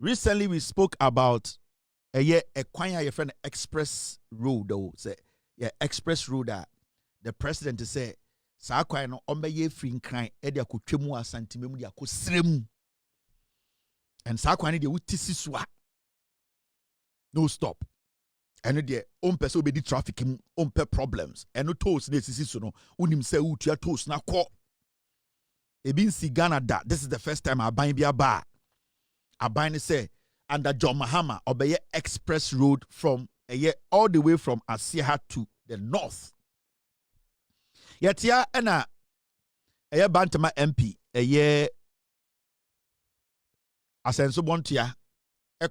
Recently, we spoke about a kwanya friend express road though. Say express road that the president say sa kwanya no ombe free nkran e de akotwemu asantememu de akosrem. And sa kwanya de wutisi so no stop. And the umpe so be the trafficking umpe problems. And no toast ne sisi so no unim se utua toast na ko. E bin si Ghana da. This is the first time I buy a bar. Abine say under John Mahama obey express road from all the way from Asia to the north. Yet ya ena Bantama MP Asenso Boakye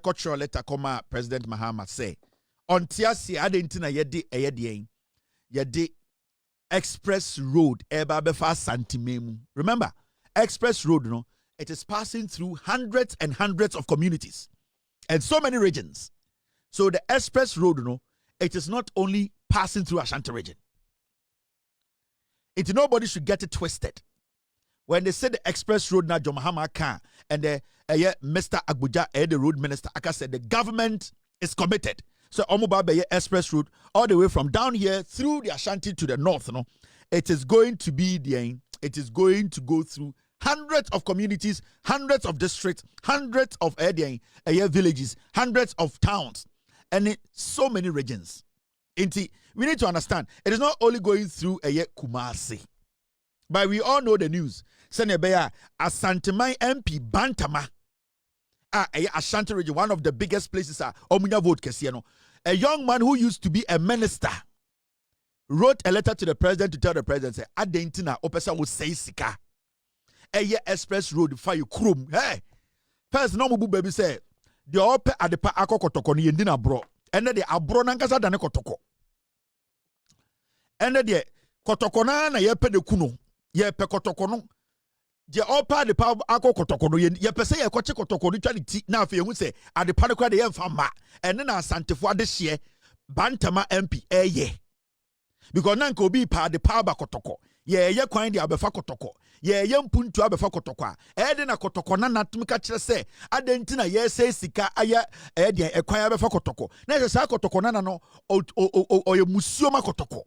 cultural letter come President Mahama say on tiasi adentina yedi express road eba befa santimemu. Remember express road no. It is passing through hundreds and hundreds of communities and so many regions. So the express road, it is not only passing through Ashanti region. Nobody should get it twisted. When they say the express road, now John Mahama can and Mr. Abuja, the road minister, Aka said the government is committed. So Omuba express road all the way from down here through the Ashanti to the north. It is going to be it is going to go through hundreds of communities, hundreds of districts, hundreds of villages, hundreds of towns, and so many regions. We need to understand, it is not only going through Kumasi, but we all know the news. Senebeya, Asante MP Bantama, Ashanti region, one of the biggest places, Omunya vote Kesiano. A young man who used to be a minister wrote a letter to the president to tell the president, say, Adentina, Opesa will say Sika. Express road fire krum. Hey, first no mubu baby say the ope at the pa akokotoko ni yendina bro. And the abro nankasa dane kotoko. And the kotoko na yepe de kuno. Yepe kotoko no. Je ope at the pa akokotoko no yepe say ye koche kotoko no twani ti na afi ehu say at the pa kwa de yemfa ma. And na asantefo ade hye Bantama MP because nanka obi pa de pa ba kotoko. Ye kwan de abefa kotoko. Ye mpuntu abefa kotoko a. De na kotoko na natumika kire se adentina ye se sika aya de ekwan abefa kotoko. Na se sa kotoko na no ye musuo ma kotoko.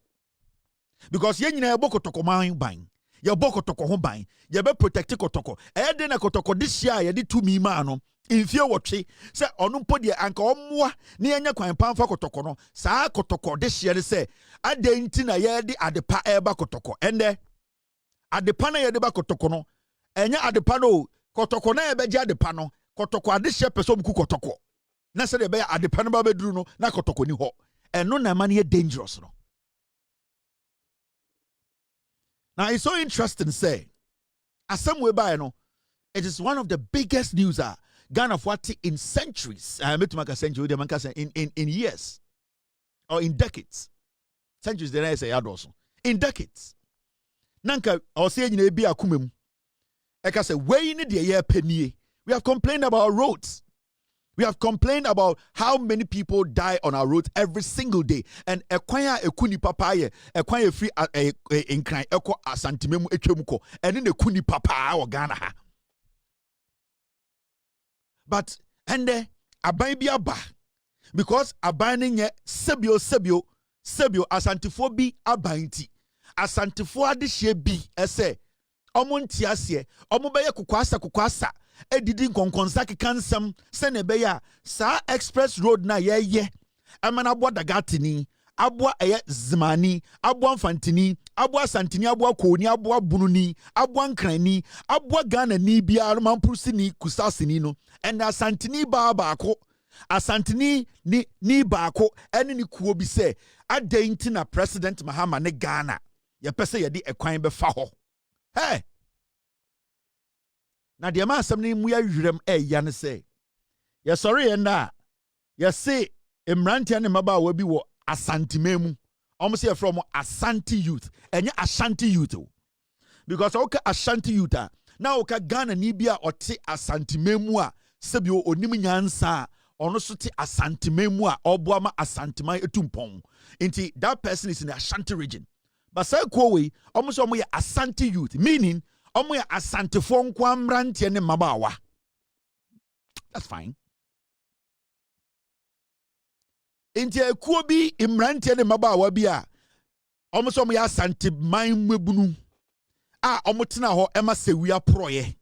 Because ye nyina ye bo kotoko man ban. Ye bo kotoko ho ban. Ye be protect kotoko. De na kotoko this year ye di tumi ma no. Infie wotwe se onu mpo de anka ommoa na yenya kwan pamfa kotoko no saa kotoko de hye se adenti na ye de adepa eba kotoko ende adepa na ye de ba kotoko no enya adepa no kotoko na ye beje adepa no kotoko ade hye person ku kotoko na se de be adepa no ba beduru no na kotoko ni ho eno na man ye dangerous no. Now it's so interesting say asem we by no, it is one of the biggest news Ghana what in centuries. I met to century in years or in decades. Centuries then I say also. In decades. Nanka or say in a be a kumem. Eka say way in the year penny. We have complained about roads. We have complained about how many people die on our roads every single day. And ekwanya ekuni papaye, ekwanya free in cry eko asantimemu etwemuko, and in the kuni papa or Ghana ha. But and aban bi aba because aban nye sebio asantifo bi aban ti asantifo ade hye bi ese omo ntiase omo beye kokwasa edidi nkonkonsa kekansam se ne beye sa express road na ye amana bo dagatini abwa zimani abwa mfantini abwa santini abwa koni abwa bununi abwa nkrani abwa Ghana ni bia mampusini kusasini no and asantini baako asantini ni baako ene ni kuo bi se adenti na President Mahama ne Ghana ye pese ye di ekwan be fa ho hey na de ma asem ni mu ya hwirem ya ne se ye sorry ye na ye se emrantia ne maba wa bi wo asantimemu almost here from Ashanti youth and Ashanti youth because okay Ashanti youth now okay Ghana nibia ote asantimemu a sebio onim nyansa ono so te asantimemu a oboama asantiman etumpon nti that person is in the Ashanti region but say kowe almost omo Ashanti youth meaning omo ya asantifo nkwa mrantie ne mabawa. That's fine. Inti ekuo bi imrantie ne mabaawa bi a omo so mo ya asante man mebunu a omo tena ho ema sewia proye.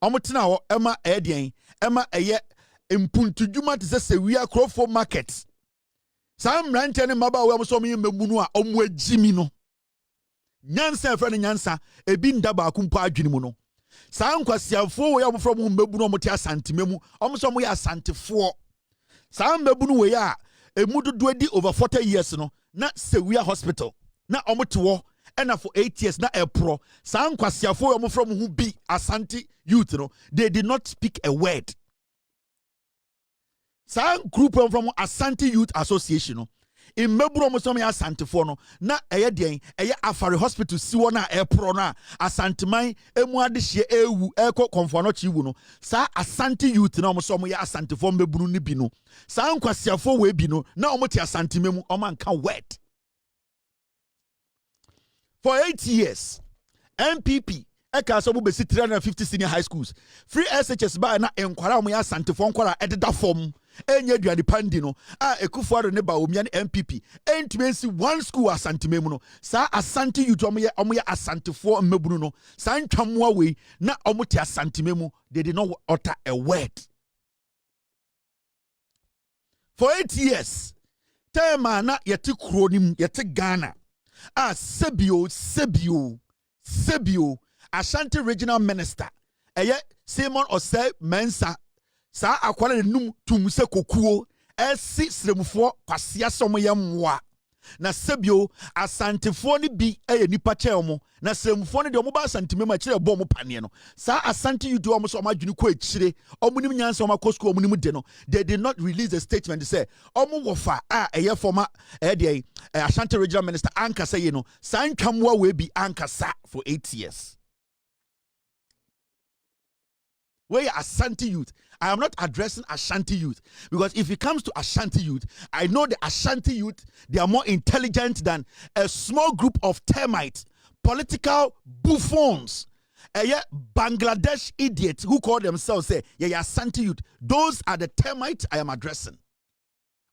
Omo tena ho ema edien ema eye impuntudwuma te sewia krofo market. Sa mrantie ne mabaawa omo so mo mebunu a omo agimi no. Nyansa efra ne nyansa ebi ndaba akumpa adwene mu no. Sa nkwasiafo we omo from mebunu omo te asante memu omo so mo ya asantefo. Sa mebunu we ya emudu doedi over 40 years no na sewia hospital na omote wo ena for 8 years na epro sa nkwasiafo omo from hu bi asante youth no they did not speak a word. Sa group from Asante Youth Association no in meburo mo som ya asantefo no na eye den eye afare hospital siwo na epro na asanteman emu adehye ewu eko konfo no chiwu no sa Asante Youth na mo som ya asantefo meburu ni bi no sa nkwasiafo we bi no na omo te asantememu omo anka word. For 8 years MPP eka so be 350 senior high schools free SHS ba na enkwara omo ya asantefo nkwara ededa fom enye duade pandi no a ekufuado ne ba omia ne MPP entimensi one school asantememu no sa Asante Youth omo ye asantefo mmebunu no sa ntwamoa we na omo te asantememu they did not utter a word. For 8 years tema na yete kronim yete Ghana sebio Ashanti regional minister eye Simon Osei Mensa sa akwala num tum se kokuo esi sremufo kwasia somo ye mwa na sebio asantefo ni bi eye nipa cheomo na sremufo ni de omo ba asantime ma kire bo mo pane no sa Asante Youth omo so omadwini ko akire omo nim nyansa omo akosko omo nim de no they did not release a statement to say omo wofa eye former Ashanti regional minister ankasa ye no sa ntwamwa we bi ankasa for 8 years. Where Asante Youth, I am not addressing Ashanti Youth because if it comes to Ashanti Youth, I know the Ashanti Youth, they are more intelligent than a small group of termites, political buffoons, Bangladesh idiots who call themselves Ashanti Youth. Those are the termites I am addressing.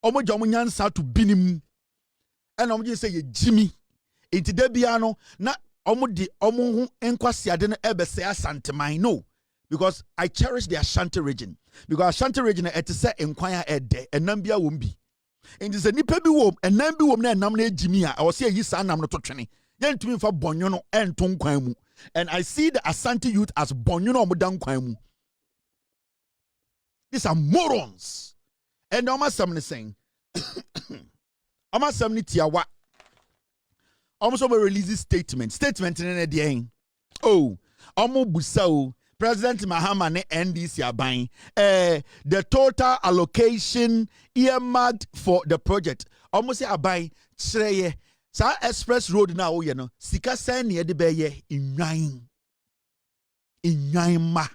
Omo jomo nyansa to binim, and omo just say Jimmy. Inti debiano na omo di omo hu enkwasi ade no ebese asante man no. Because I cherish the Ashanti region. Because Ashanti region it say enkwaya ede enambia wombi. And is a nipa bi wom enambi wom na enam na ejimi a I was say yi sa nam no to twene. Yentumi fa bonyo no enton kwan mu. And I see the Asante Youth as bonyo no omodan kwan mu. These are morons. And almost somebody saying almost somebody tiawa. Almost over release statement in the end. Oh, almost busao. President Mahama ne NDC aban the total allocation earmarked for the project almost say aban kyereye sa express road na wo ye no sika san ne de be ye inwan ma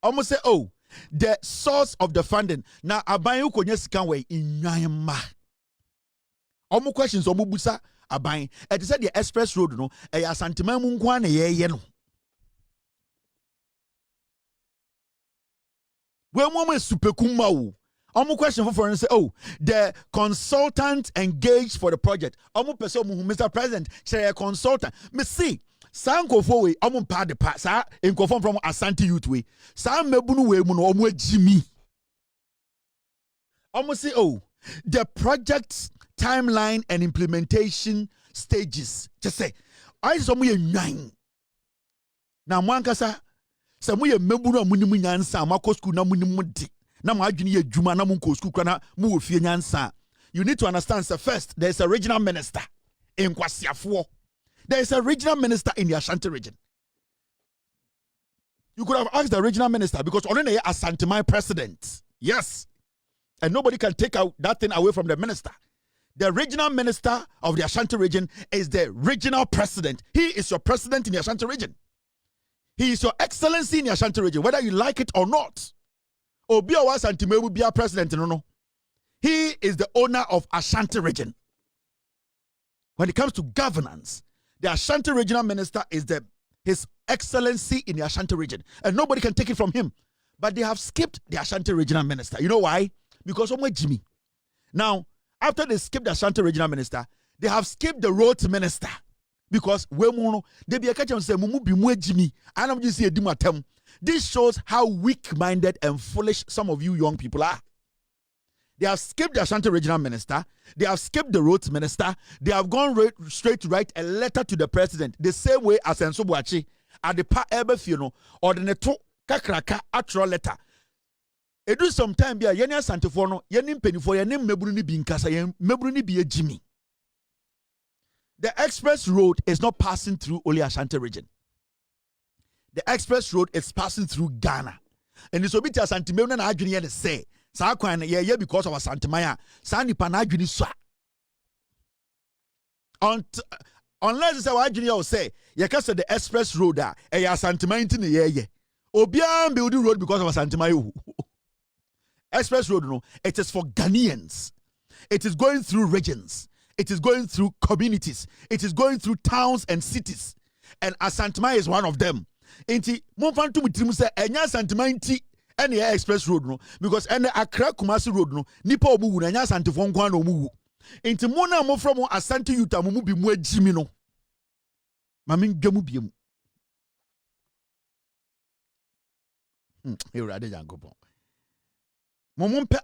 almost say oh the source of the funding na aban ukonya sika we inwan ma almost questions omubusa aban it said the express road no asanteman mu nko na ye no. When woman super kumau, question for and say, oh, the consultant engaged for the project. Person, Mr. President, say a consultant. Me see, Sanko for we, pa the pass, in conform from Asante Youth way. Sam mebunu we muno Jimmy. Say, oh, the project's timeline and implementation stages. Just say, I saw me 9. Now, Mankasa. Samuye memburu amunimu nyansa makọ school na munimu di na ma adwini ye dwuma na munko school kana mu wo fie nyansa. You need to understand sir, first there is a regional minister in Kwasiafo. There is a regional minister in the Ashanti region. You could have asked the regional minister because only Asante my president. Yes. And nobody can take out that thing away from the minister. The regional minister of the Ashanti region is the regional president. He is your president in the Ashanti region. He is your excellency in the Ashanti region, whether you like it or not. Obi Asante will be our president, no. He is the owner of Ashanti region. When it comes to governance, the Ashanti regional minister is his excellency in the Ashanti region, and nobody can take it from him. But they have skipped the Ashanti regional minister. You know why? Because of Jimmy. Now, after they skipped the Ashanti regional minister, they have skipped the roads minister. Because they be a catch and say, Mumu be mwe Jimmy. And I'm just here dimatem. This shows how weak-minded and foolish some of you young people are. They have skipped the Ashanti regional minister. They have skipped the roads minister. They have gone straight to write a letter to the president. The same way as Asenso Boakye at the pa ebe funeral or the neto kakraka actual letter. It do some time be a yenya santifono yenim penifo yenim meburu ni bi nkasa yen meburu ni bi ejimi. The express road is not passing through only Ashanti region. The express road is passing through Ghana. And it's obiti Ashanti me na adwene ye say sa kwan ye because of Ashanti maya sa nipa na adwene so unless say wa adwene ye say ye ka say the express road a e ya Ashanti man ti ne ye obian build road because of Ashanti maya. Express road no, it is for Ghanaians. It is going through regions. It is going through communities. It is going through towns and cities. And Asantuma is one of them. Inti monfantu mutimu say enya Asantuma inti any express road no because any Accra Kumasi road no nipa omuwu na enya Asantifo nkwa na omuwu. Inti mona mo from Asante Yuta mo bi mu agimi no. Mami dwamu biemu. Ewrade Yankopon. Mompe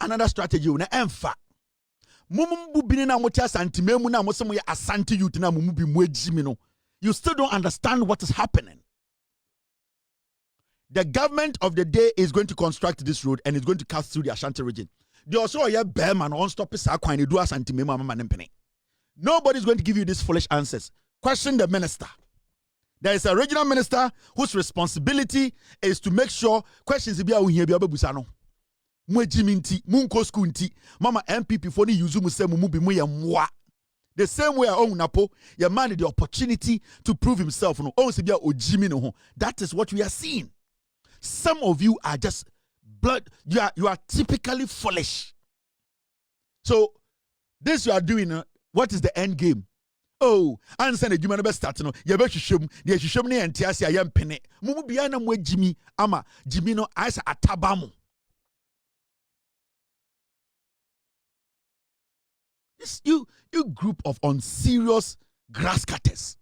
another strategy na emfa. Mumbu bini na mocha santimemu na mosemo ya Asante youth na mumu bi mwejimi no. You still don't understand what is happening. The government of the day is going to construct this road and it's going to cut through the Ashanti region. They also are bearman on stop sa kwan do Asantimemu mama nempene. Nobody's going to give you these foolish answers. Question the minister. There is a regional minister whose responsibility is to make sure questions be abusa no. Mwejiminti, munko skunti, mama MPP for the yuzu musemu mubi muya mwa. The same way on napo, your man had the opportunity to prove himself. No, that is what we are seeing. Some of you are just blood. You are typically foolish. So this you are doing. What is the end game? Oh, answer the human best start. No, you better show me. You show me and tiasi ayam pene. Mumu biana mwe Jimmy ama Jimmy no asa atabamu. You group of unserious grass cutters.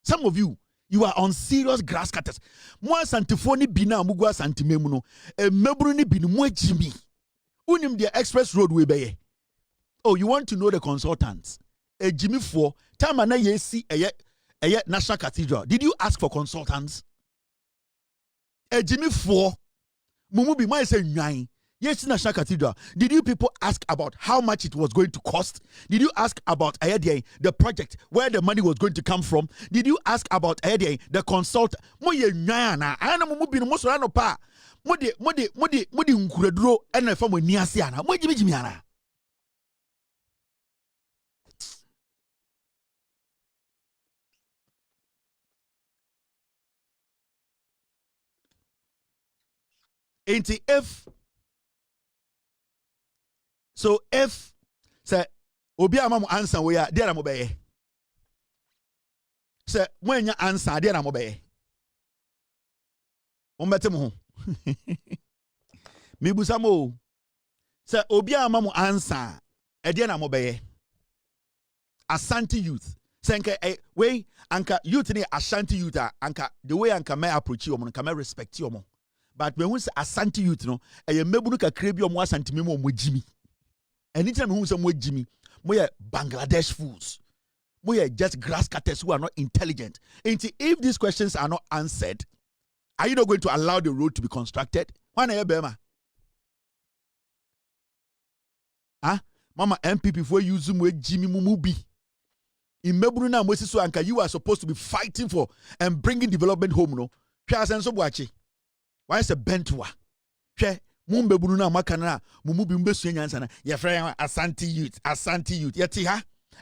Some of you are unserious grass cutters. Mwa santifoni bina mugwa santimemu no. Meburu ni binu mwe Jimmy. Unim the express roadway beye. Oh, you want to know the consultants? Jimmy for time na yesi eye National Cathedral. Did you ask for consultants? Jimmy for mumu bi mwa say nyan. Yes, National Cathedral. Did you people ask about how much it was going to cost? Did you ask about the project, where the money was going to come from? Did you ask about the consultant? Moye nyana, ana mubi no moso ano pa. Modi nkureduro ena fa mo niase ana. Mo jimi ana. Ain't if say obi ama mo answer we are there na mo beye. Say when you answer there na mo beye. Ombete mo ho. Mi busa mo. Say obi ama mo answer there na mo beye. Asante youth. Say nka we anka youth ni Ashanti youth anka the way anka me approach you anka me respect you mo. But when we say Asante youth no, e mebunu kakra bi omo Asante memo omo Jimmy. Anytime who say more Jimmy, more Bangladesh fools, more just grass cutters who are not intelligent. And if these questions are not answered, are you not going to allow the road to be constructed? Why not, Bema? Mama MPP for you zoom with Jimmy Mumubi. In Mebruna Moses Anka, you are supposed to be fighting for and bringing development home. No, Asenso Boakye. Why is a Bentwa? Mumbe buruna makana mumubi mbesu nyansa na ye frɛ Asante youth yeti ha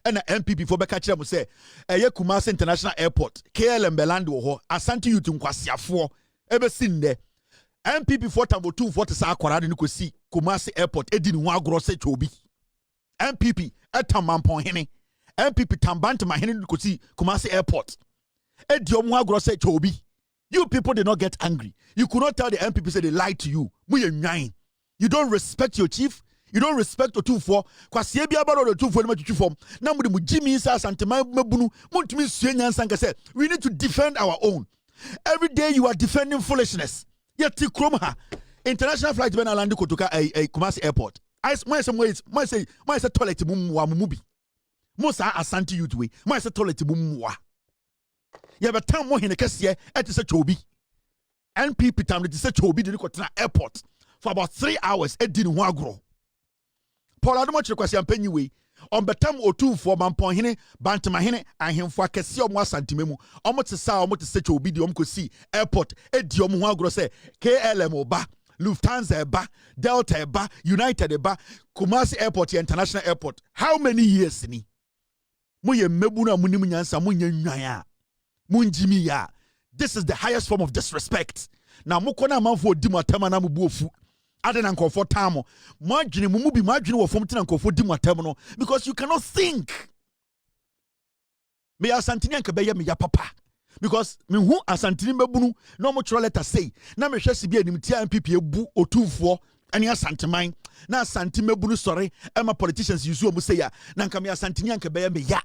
na MPP for beka kire mo sɛ eye Kumasi International Airport KLM Beland wo ho Asante youth nkwasiafo ebesi nde MPP for tambo 240 sa akwara de nkosi Kumasi Airport edi ni ho agoro sɛ chobi MPP etamampon hene MPP tambantama hene nkosi Kumasi Airport edi omo agoro sɛ chobi. You people did not get angry. You could not tell the MPP say they lied to you. You don't respect your chief. You don't respect the 2-4. Kwasi ebi abaro the 2-4 no matwitwi fom. Na mo de mo jimi sa asantema mabunu. Montumi sue nyansa nka say we need to defend our own. Every day you are defending foolishness. Yet krom ha. International flight ben alandi kotoka Kumasi airport. I say toilet mum wa mubi. Mosa asante youth way. My say toilet mum wa. You have a time mo hine kese et se chobi. NPP time it se chobi de ko tena airport for about 3 hours e di ne ho agro. Paul Adomo Chikwasi ampanyi we on betam O2 mampon hene Bantama hene ahemfo akese omo asanteme mu omo te sa omo te se chobi de omo kosi airport e di omo ho agro se KLM oba Lufthansa eba Delta eba United eba Kumasi airport international airport. How many years ni mo ye mebu na munim nyansa mo nya nwan a mo njimi ya. This is the highest form of disrespect. Now mo kona manfo di mo atama na mo bu ofu ade na nkofo tamo mo adwene mo mu bi mo adwene wo fom tina nkofo di mo atam no because you cannot think. Me asantini anka be ye me ya papa because me hu asantini mabunu no mo chro letter say na me hwese bi anim tia MPP ebu otumfo ani asanteman na asantini mabunu sorry ema politicians use o mo say ya na nka me asantini anka be ye me ya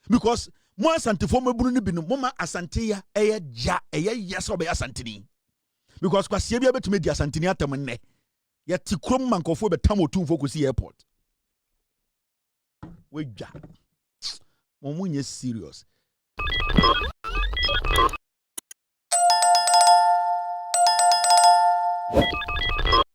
because mo asantifo mabunu ni bi no mo ma asante ya eye ja eye yes obe asantini because kwasi bia betumi di asantini atam nne ya ti krom mankofo betam otumfo kosi airport we ja mo munye serious